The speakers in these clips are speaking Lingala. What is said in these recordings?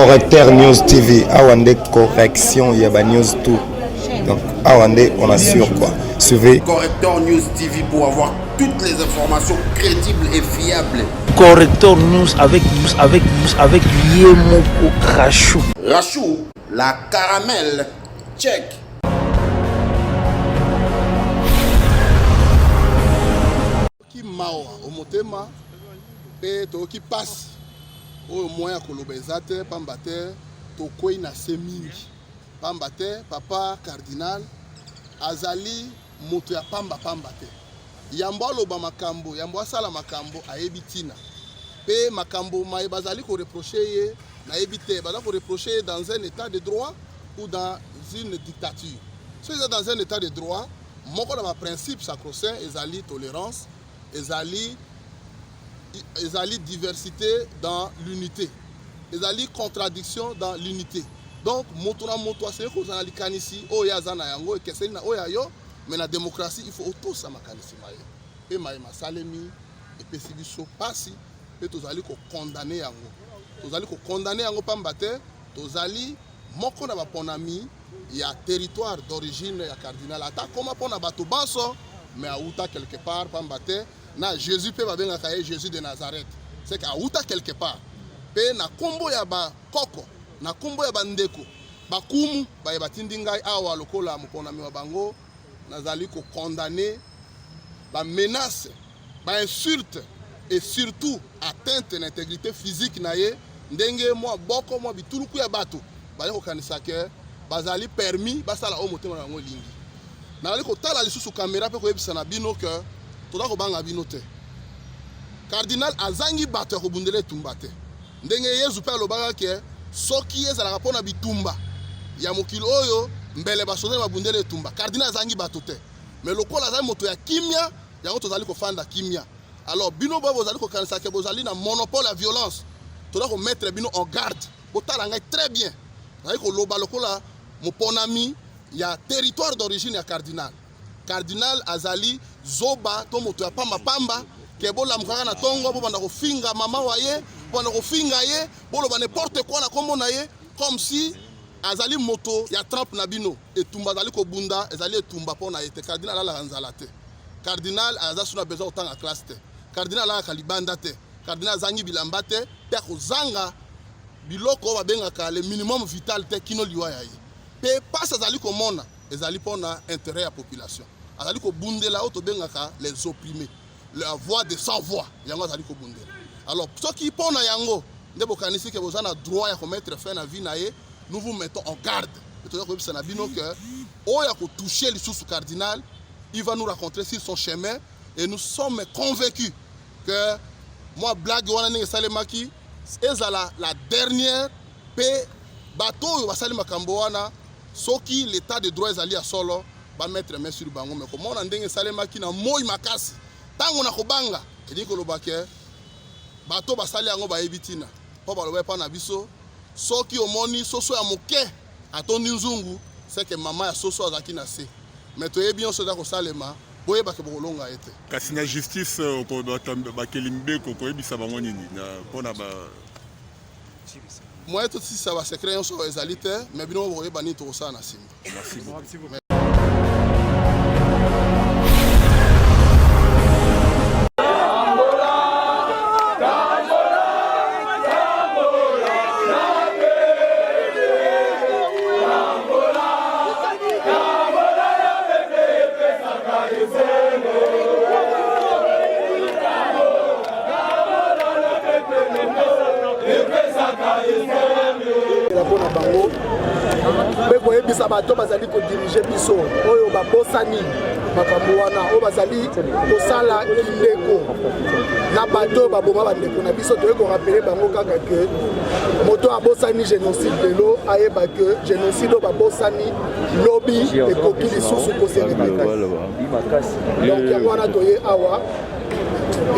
Correcteur News TV, Awande correction, il y a news tout. Donc Awande, on assure quoi. Suivez Correcteur News TV pour avoir toutes les informations crédibles et fiables. Correcteur News avec Yemoko Rachou. Rachou, la caramel, check. Qui mawa au motema et to qui passe au moyen kolobezate pambate to koi na semingi pambate papa cardinal azali moto ya pamba pambate yambo loba makambo yambo asala makambo ayebitina pe makambo mai bazali ko reprocher na ebite bazali ko reprocher dans un état de droit ou dans une dictature. Si vous êtes dans un état de droit, moko na principe sacro-saint ezali tolérance, ezali diversité dans l'unité, ezali contradiction dans l'unité. Donc moto na moto asé ko zana likanisi o ya zana yango ekeseni na o ya yo, mais na démocratie il faut auto sa makanisi maye. Et maye masalemi et pesi biso pasi pe tozali ko condamner yango. Tozali ko condamner yango pambate, tozali moko na baponami ya territoire d'origine ya cardinal ata koma pona bato banso mais auta quelque part pambate na Jésus pe babenga kaye Jésus de Nazareth, c'est que auta quelque part pe na kombo ya ba koko na kombo ya bandeko bakumu ba batindi ngai awa lokola moponami wa bango nazali ko condamner ba menace ba insulte et surtout atteinte à l'intégrité physique na ye ndenge moi boko moi bituluku ya bato ba ko kanisa ke bazali permis basala o motema na ngo lingi na ko tala lisusu caméra pe ko yebisa na bino que toda ko banga bino te cardinal azangi bato ko bundele tumbate ndenge Yesu pe alobaka ke soki ezala pona bitumba ya mokilo oyo mbele basozali babundele tumba cardinal azangi bato te mais lokola azali moto ya kimia yango tozali ko fanda kimia. Alors bino ba bozali ko kanisa ke bozali na monopole à violence toda ko mettre bino en garde botala ngai très bien na ko loba lokola moponami ya territoire d'origine ya cardinal azali zoba to moto ya pamba pamba ke bola mukaka na tongo bo banda ko finga mama waye banda ko finga ye bolo ba n'importe quoi na kombo na ye comme si azali moto ya trempe na bino etumba azali ko bunda ezali etumba pona ete cardinal ala nzala te cardinal azasuna besoin autant à classe te cardinal ala kalibanda te cardinal zangi bilamba te pe ko zanga biloko ba bengaka le minimum vital te kino liwa ya ye pe passe azali ko mona ezali pona intérêt à population azali ko bundela auto bengaka les opprimés la voix de sans voix yango azali ko bundela. Alors soki pona yango ndebo kanisi ke bozana droit ya ko mettre fin na vie na ye, nous vous mettons en garde. Peut-être que ça n'a bino que o ya ko toucher le sous cardinal, il va nous rencontrer sur son chemin et nous sommes convaincus que moi blague wana ninge salemaki ezala la dernière pe bateau yo basali makambo wana soki l'état de droit ezali ya solo ba mettre main sur bango mais comme on ndenge salemaki na moi makasi tango na kobanga edi ko lobake bateau basali yango ba ebitina po ba loba pa na biso soki omoni soso ya moke atondi nzungu c'est que maman ya soso azaki na se mais to yebi on soda ko salema boye ba ke bolonga ete kasi na justice ko do ba kelimbe ko yebisa bango nini na pona ba moi tout si ça va secret on so ezalité mais bino boye bani to ça na simba. Merci beaucoup. Bisa bato bazali ko diriger biso oyo babosani makambo wana oyo bazali kosala kindeko na bato baboma bandeko na biso toye ko rappeler bango kaka ke moto abosani génocide lelo ayeba ke génocide babosani lobby ekoki lisusu ko se répéter donc yango wana toye awa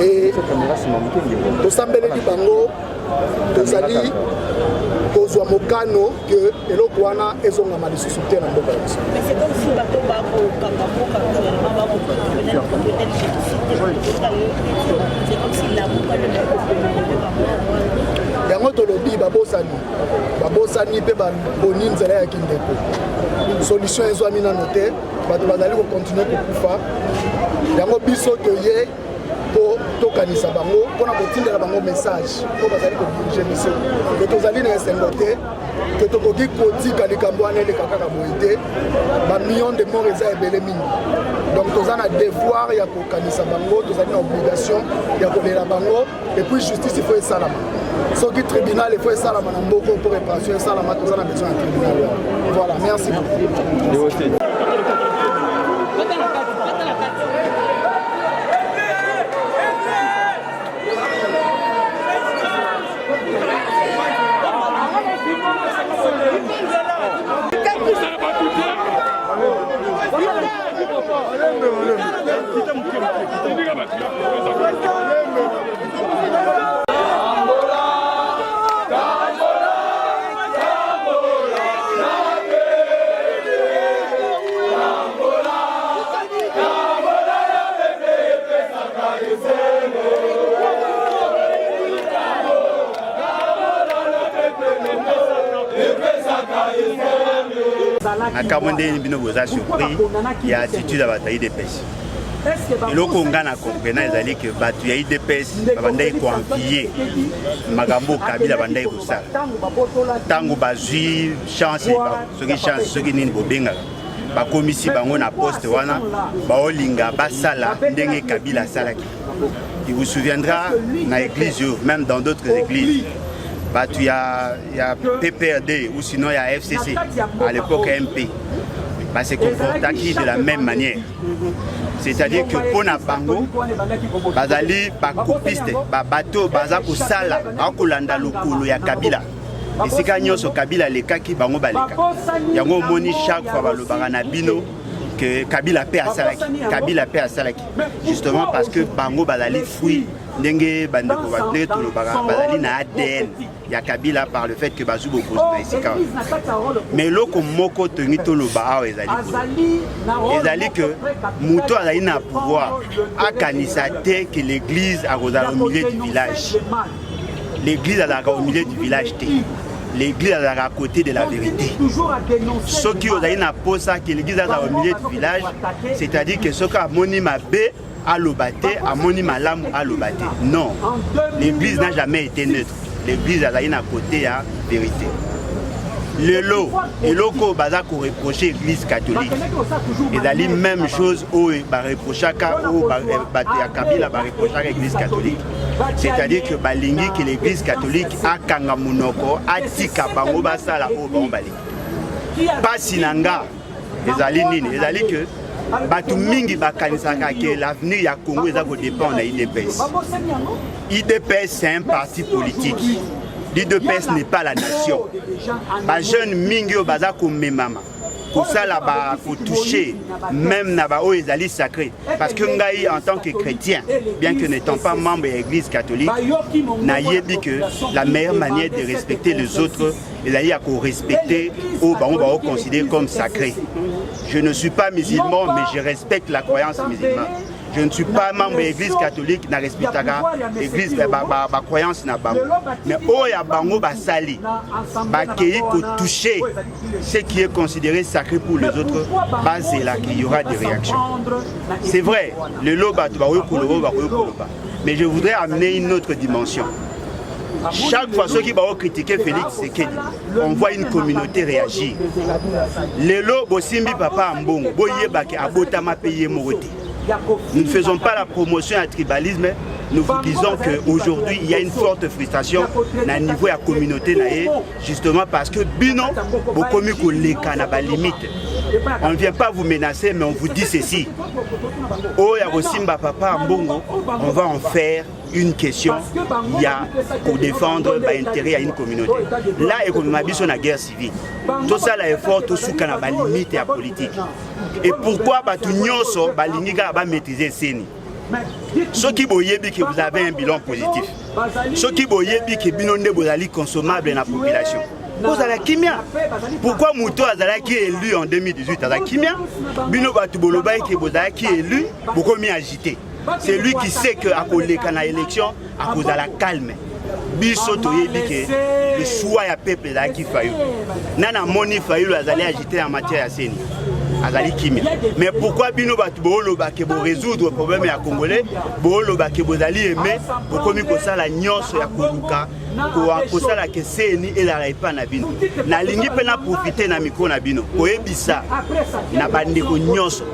et tosambeleli bango tozali kozwa mokano que eloko wana ezongama lisusu te na mboka biso. Mais c'est comme si bato bako kanga mboka c'est comme si la mboka tolobi babosani pe boni nzela ya kindeko solution ezwami nano te bato bazali kocontinue kokufa yango biso toye po tokanisa bango mpona kotindela bango message po bazali kodirige biso ke tozali na esengo te ke tokoki kotika likambo wana eleka kaka boye te bamillion de mort eza ebele mingi donc toza na devoir ya kokanisa bango tozali na obligation ya kolela bango et puis justice il faut esalama soki tribunal il faut esalama na mboko pour réparation esalama toza na besoin ya tribunal voilà merci beaucoup. À Kamondé, nous avons surpris, il y a attitude à bataille des pêches. Et là, on a compris que il y a des pêches, bandai confié, Magambo Kabila bandai Roussa. Tango bazui chance, ceux qui chance, ceux qui n'ont pas bien. Ba komisi bango na poste wana, ba olinga basala ndenge Kabila salaki. Il vous souviendra dans l'église, même dans d'autres églises. Il y a PPRD ou sinon il y a FCC, à l'époque MP. C'est comporté de la même manière. C'est-à-dire que pour na bango, bazali bakopiste, bateau, bazako sala, bakolanda lokolo ya Kabila. Et c'est quand on Kabila les kaki bango baleka. Yango moni chaque fois balobara na bino que Kabila paie à Salaki. Kabila paie à Salaki. Justement parce que bango bazali fruit ndenge bandeko bandeko to lobara bazali na ADN. Ya Kabila par le fait que bazou beaucoup na isika. Mais loko moko tengi to loba ezali que muto azali na pouvoir akanisa te que l'église a au milieu du village. L'église a au milieu du village te. L'église est à côté de la vérité. Ce qui ont une approche que l'église est au milieu du village, c'est-à-dire que ce qui a moni ma bé à l'obate, à moni ma lame à l'obate. Non, l'église n'a jamais été neutre. L'église est à côté de la vérité. Le lot, et loko baza ko reprocher l'église catholique. Et la même chose au ba reprocher à Kabila ba reprocher l'église catholique. C'est-à-dire que balingi que l'église catholique a kanga munoko atika bango basala o bambali. Pas sinanga ezali nini ezali que batu mingi bakanisa que l'avenir ya Congo eza ko dépendre de IDPS. IDPS c'est un parti politique. L'IDPS n'est pas la nation. Les jeunes mingi baza komemama. Pour ça là-bas, pour toucher même na ba o ezali sacré. Parce que ngai en tant que chrétien, bien que n'étant pas membre de l'église catholique, na yebi que la meilleure manière de respecter les autres, ezali à respecter au ba on considérer comme sacré. Je ne suis pas musulman, mais je respecte la croyance musulmane. Je ne suis pas membre de l'église catholique, na respectaka l'église ba croyance na bango. Mais o ya bango ba sali, ba kei ko toucher ce qui est considéré sacré pour les autres, c'est là qu'il y aura des réactions. C'est vrai, le loba tu ba koloba. Mais je voudrais amener une autre dimension. Chaque fois ceux qui vont critiquer Félix Tshisekedi, on voit une communauté réagir. Le lo bosimbi papa ambongo, boyeba ke abotama payer moroté. Nous ne faisons pas la promotion à tribalisme, nous vous disons qu'aujourd'hui il y a une forte frustration à niveau de la communauté, justement parce que Bino, on ne vient pas vous menacer, mais on vous dit ceci. Oh, Yarosimba Papa Mbongo, on va en faire une question, il y a pour défendre l'intérêt à une communauté. Là, on a besoin de la guerre civile. Tout ça, là, est fort, tout ce qu'on a limité à la politique. Et pourquoi tout le monde va maîtriser Séni? Ceux qui voyaient que vous avez un bilan positif, ceux qui voyaient que vous allez consommables dans la population. Vous avez Kimia. Pourquoi Mouto qui est élu en 2018 à la Kimia? Bino Batuboloba qui est élu, beaucoup mieux agité. C'est lui qui sait qu'à cause de l'élection, à cause de la calme. biso toyebi ke le choix ya peuple là qui failli nana moni failli azali agiter en matière ya seni azali kimia mais pourquoi bino batu boloba ke bo résoudre problème ya congolais boloba ke bozali aimé bokomi kosala nyonso ya koluka kosala ke seni elala epa na bino nalingi mpe na profiter na mikro na bino koyebisa na bandeko nyonso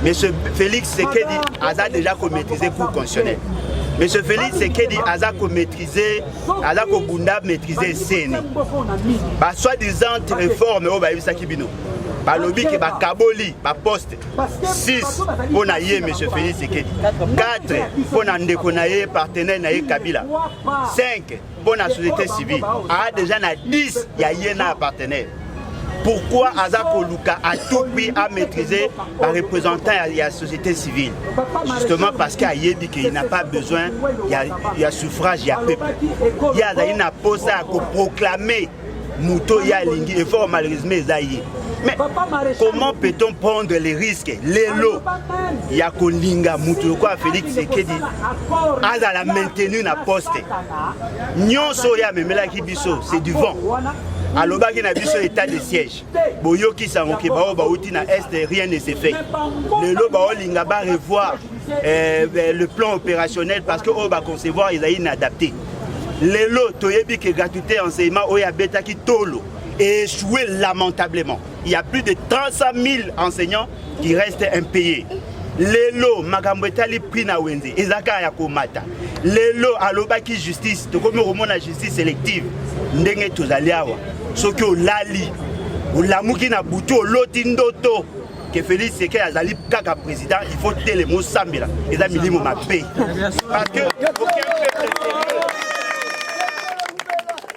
monsieur Félix Sekedi aza déjà maîtriser cours constitutionnel. Monsieur Félix Sekedi aza maîtriser aza bunda maîtriser seni ba soi-disant réforme o ba yebisaki bino balobi ke ba kaboli ba poste 6 pour na ye monsieur Félix Sekedi 4 pour na ndeko na ye partenaire na ye Kabila 5 pour la société civile a déjà na 10 ya ye na partenaire. Pourquoi Azako Luka a tout pris à maîtriser par représentant de la société civile? Justement parce qu'il n'a pas besoin, il y a suffrage, il y a peuple. Il y a une pose à proclamer Mouto Yalingi et fort malheureusement Zaïe. Mais comment peut-on prendre les risques? Les lots, il y a Kolinga, Mouto, quoi, Félix Sekedi, Azala maintenu na poste. Nyon Soya, Memela Kibiso, c'est du vent. Alors, il y a un état de siège. Boyoki Sangoki, Baouti na Est, rien ne s'est fait. Le Loba Olinga va revoir le plan opérationnel parce que on va concevoir, ils ont inadapté. Le lot, Toyebi qui gratuité enseignement, Oya Beta qui tolo et échoué lamentablement. Il y a plus de 300 000 enseignants qui restent impayés. Lelo Magambetali Prina Wenze, Ezaka Yakomata. Lelo Alobaki justice, to comme au la justice sélective, Ndenge Tozaliawa. Soki Lali, ou Lamouki na Bouto, Lotindoto, que Félix Sekedi Azali Kaka président, il faut te les mots Sambila, et ça milimo ma paix. Parce que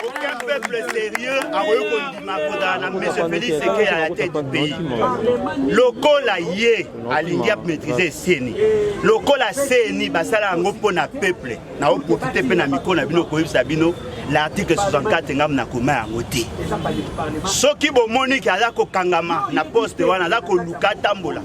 aucun peuple sérieux a reconnu M. Félix Sekedi à la tête du pays. Lokola yé alingi a maîtriser Seni. Lokola Seni basala ngopo na peuple. Na o profiter pe na miko na bino koyebisa bino l'article 64 ngam na koma yango te. Soki bomoni ki ala ko kangama na poste wana ala ko luka tambola.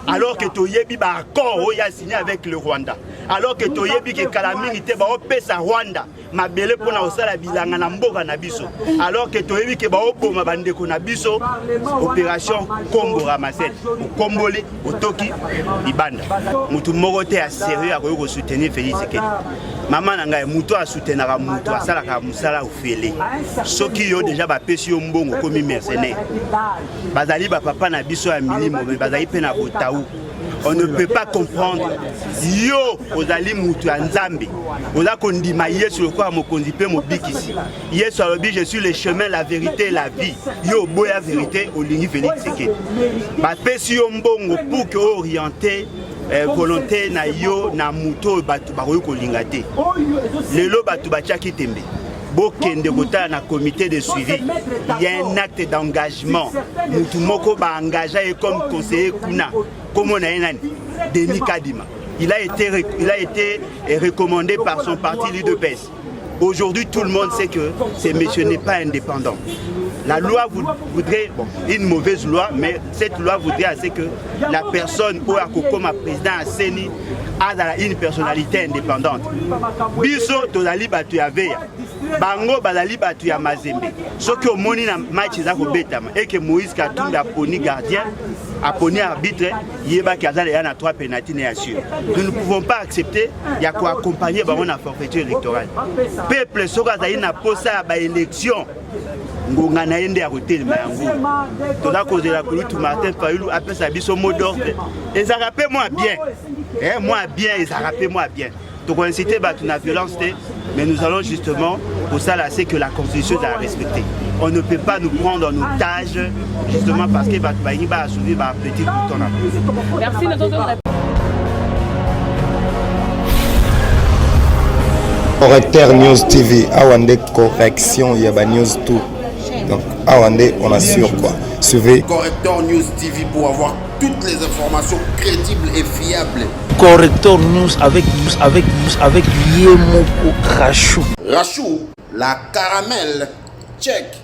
Alors que toyebi ba accord o ya signé avec le Rwanda. Alors que toyebi ke kalamingi te ba opesa Rwanda mabele pona osala bilanga na mboka na biso. Alors que toyebi ke ba oboma bandeko na biso opération Kombo Ramasset. Kombole otoki ibanda. Mutu moko te a sérieux a ko soutenir Félix Sekedi. Maman nanga mutu a soutenir mutu asala ka musala ofele. Soki yo déjà ba pesi yo mbongo komi mercenaire. Bazali ba papa na biso ya milimo bazali pe na botaou. On ne peut pas comprendre. Yo, ozali mutu ya nzambe. Oza kondima yesu lokwa mokonzi pe mobikisi. Yesu alobi je suis le chemin, la vérité et la vie. Yo boya vérité olingi Félix Sekedi. Ba pesi yo mbongo pour que orienter volonté na yo na muto batu bakoyo kolinga te. Lelo batu bachaki tembe. Bokende kota na comité de suivi. Il y a un acte d'engagement. Mutu moko ba engagé comme conseiller kuna. Comme on a un Denis Kadima. Il a été recommandé par son parti l'UDPS. Aujourd'hui, tout le monde sait que ce monsieur n'est pas indépendant. La loi voudrait, bon, une mauvaise loi, mais cette loi voudrait que la personne ou comme président à Seni a une personnalité indépendante. Biso tozali batu ya veya. Bango bazali batu ya Mazembe. Soki omoni na match za ko betama et que Moïse Katumbi a poni gardien, a poni arbitre, yeba kazala yana 3 pénalty ne assure. Nous ne pouvons pas accepter ya ko accompagner bango na forfaiture électorale. Peuple soka zali na posa ba élection. Ngonga na yende ya kotelema yango. Toza kozela kulutu Martin Fayulu après sa biso mot d'ordre. Et ça rappelle moi bien. Moi bien et ça rappelle moi bien. Donc on incite la violence, mais nous allons justement pour ça là, c'est que la constitution doit respecter. On ne peut pas nous prendre en otage justement parce que va assurer va petit tout le temps. Merci notre Correcteur News TV, Awande correction, il y a News tout. Donc Awande, on assure quoi. Suivez Correcteur News TV pour avoir toutes les informations crédibles et fiables. Correcteur News avec Yemoko Rachou. Rachou, la caramel, check.